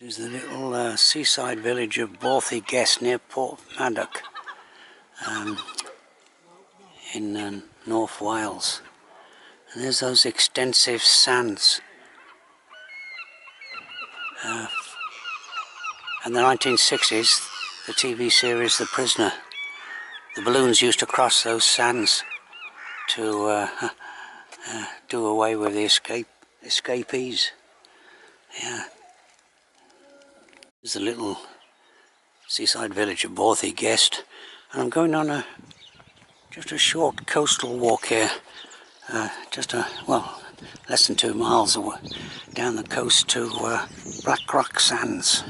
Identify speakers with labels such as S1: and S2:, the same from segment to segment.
S1: This is the little seaside village of Borth y Gest near Porthmadog in North Wales. And there's those extensive sands. In the 1960s, the TV series The Prisoner, the balloons used to cross those sands to do away with the escapees. Yeah. There's a little seaside village of Borth y Gest, and I'm going on just a short coastal walk here, less than 2 miles away down the coast to Black Rock Sands.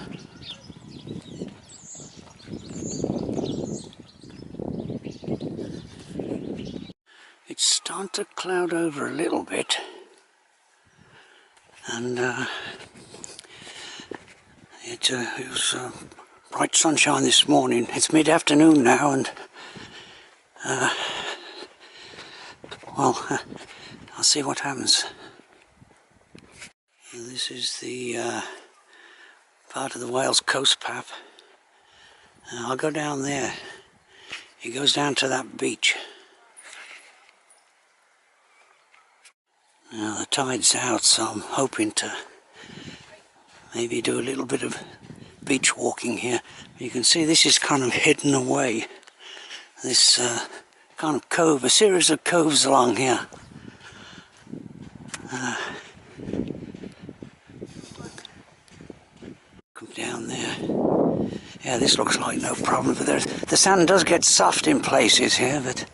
S1: It's starting to cloud over a little bit, and it was bright sunshine this morning. It's mid-afternoon now, and I'll see what happens. This is the part of the Wales coast path. I'll go down there. It goes down to that beach. Now the tide's out, so I'm hoping to maybe do a little bit of beach walking here. You can see this is kind of hidden away. This kind of cove, a series of coves along here. Come down there. Yeah, this looks like no problem, but the sand does get soft in places here, but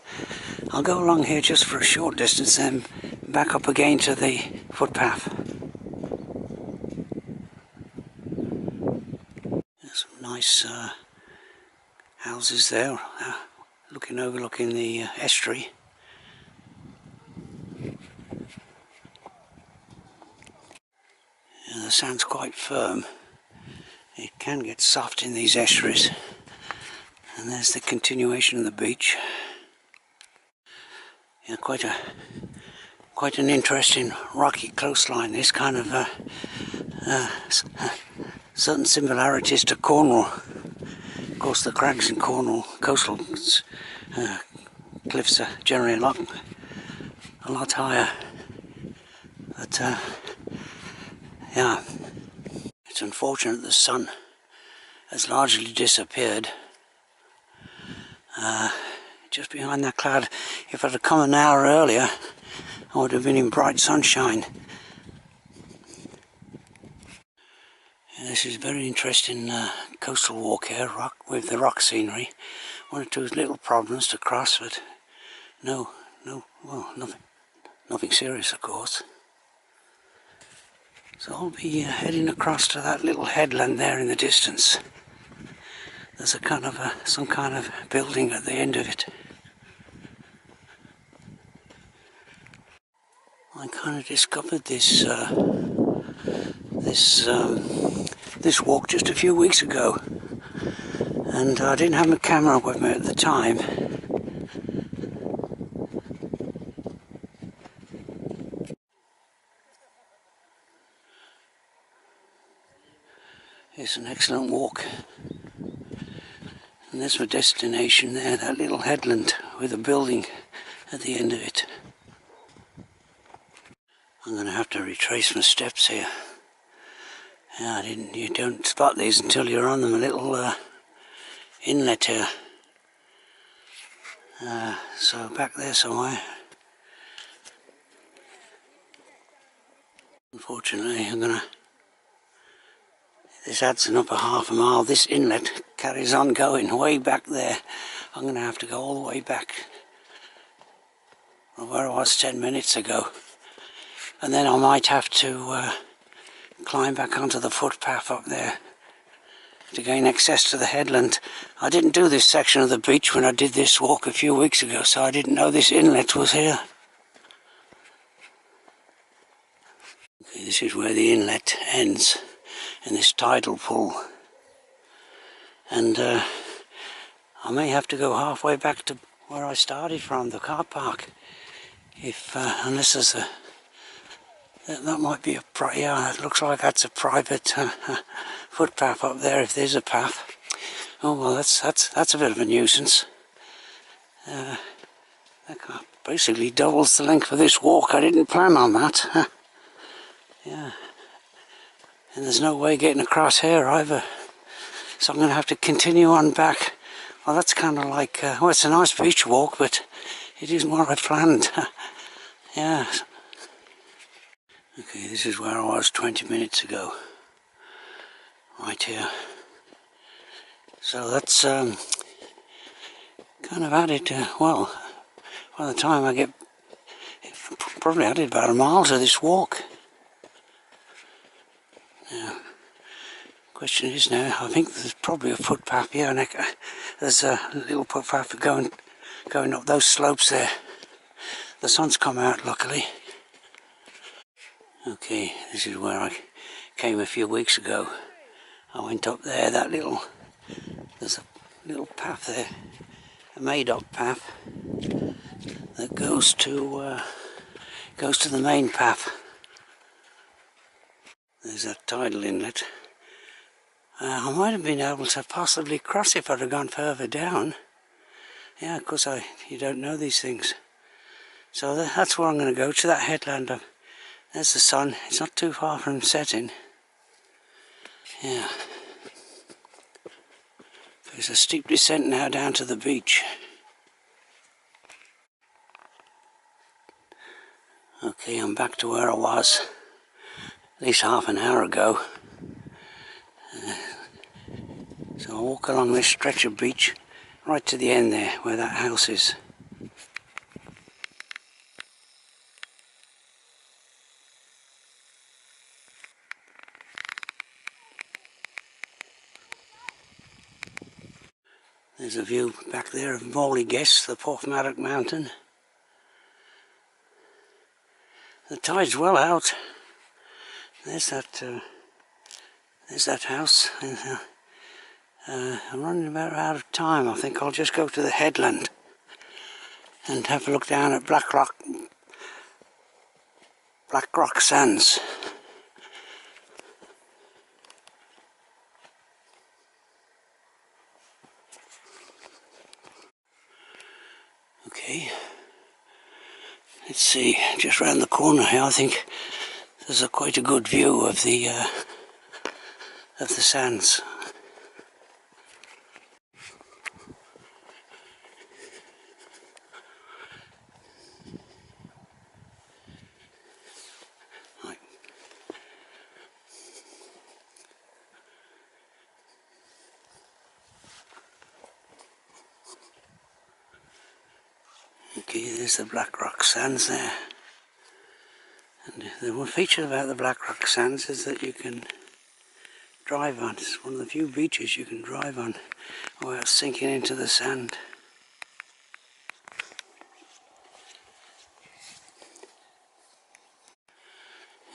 S1: I'll go along here just for a short distance and back up again to the footpath. There's some nice houses there, overlooking the estuary. The sand's quite firm. It can get soft in these estuaries. And there's the continuation of the beach. Yeah, quite an interesting rocky coastline. This kind of certain similarities to Cornwall. Of course, the crags in Cornwall, coastal cliffs are generally a lot higher. But yeah, it's unfortunate the sun has largely disappeared. Just behind that cloud. If I'd have come an hour earlier, I would have been in bright sunshine. This is a very interesting coastal walk here, with the rock scenery. One or two little problems to cross, but nothing serious, of course. So I'll be heading across to that little headland there in the distance. There's some kind of building at the end of it. I kind of discovered this walk just a few weeks ago, and I didn't have my camera with me at the time. It's an excellent walk, and there's my destination there, that little headland with a building at the end of it. I'm going to have to retrace my steps here. Yeah, you don't spot these until you're on them. A little inlet here. So back there somewhere. Unfortunately, this adds another half a mile. This inlet carries on going way back there. I'm going to have to go all the way back from where I was 10 minutes ago. And then I might have to climb back onto the footpath up there to gain access to the headland. I didn't do this section of the beach when I did this walk a few weeks ago, so I didn't know this inlet was here. Okay, this is where the inlet ends in this tidal pool. And I may have to go halfway back to where I started from, the car park, unless there's that might be yeah, it looks like that's a private footpath up there if there's a path. Oh well, that's a bit of a nuisance. That basically doubles the length of this walk. I didn't plan on that. Yeah, and there's no way getting across here either. So I'm going to have to continue on back. Well, that's kind of like, well, it's a nice beach walk, but it isn't what I planned. Yeah. Okay, this is where I was 20 minutes ago. Right here. So that's kind of added, well, by the time I get, probably added about a mile to this walk. Yeah. Question is now, I think there's probably a footpath here, and there's a little footpath going up those slopes there. The sun's come out, luckily. Okay, this is where I came a few weeks ago. I went up there, there's a little path there, a made-up path that goes to the main path. There's a tidal inlet. I might have been able to possibly cross if I'd have gone further down. Yeah, of course you don't know these things. So that's where I'm going to go, to that headland. There's the sun, it's not too far from setting. Yeah. There's a steep descent now down to the beach. Okay, I'm back to where I was at least half an hour ago. So I'll walk along this stretch of beach right to the end there, where that house is. There's a view back there of Borth y Gest, the Porthmadog mountain. The tide's well out. There's that house. I'm running about out of time. I think I'll just go to the headland and have a look down at Black Rock Sands. Okay, let's see, just round the corner here I think there's quite a good view of the sands. Right. Okay, there's the Black Rock Sands there. And the one feature about the Black Rock Sands is that you can drive on. It's one of the few beaches you can drive on without sinking into the sand.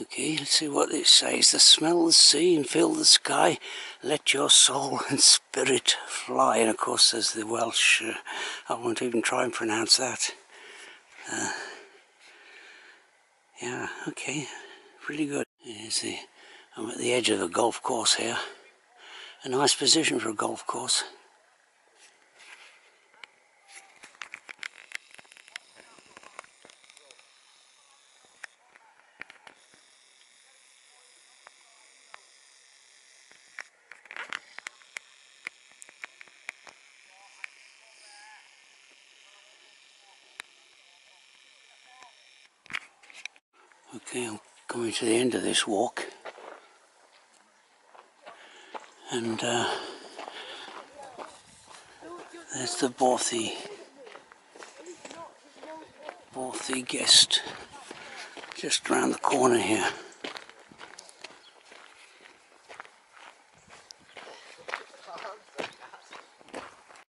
S1: Okay, let's see what it says. The smell the sea and fill the sky, let your soul and spirit fly. And of course there's the Welsh, I won't even try and pronounce that. Yeah, okay, pretty good. You see, I'm at the edge of the golf course here. A nice position for a golf course. Okay, I'm coming to the end of this walk. And there's the Borth y Gest, just round the corner here.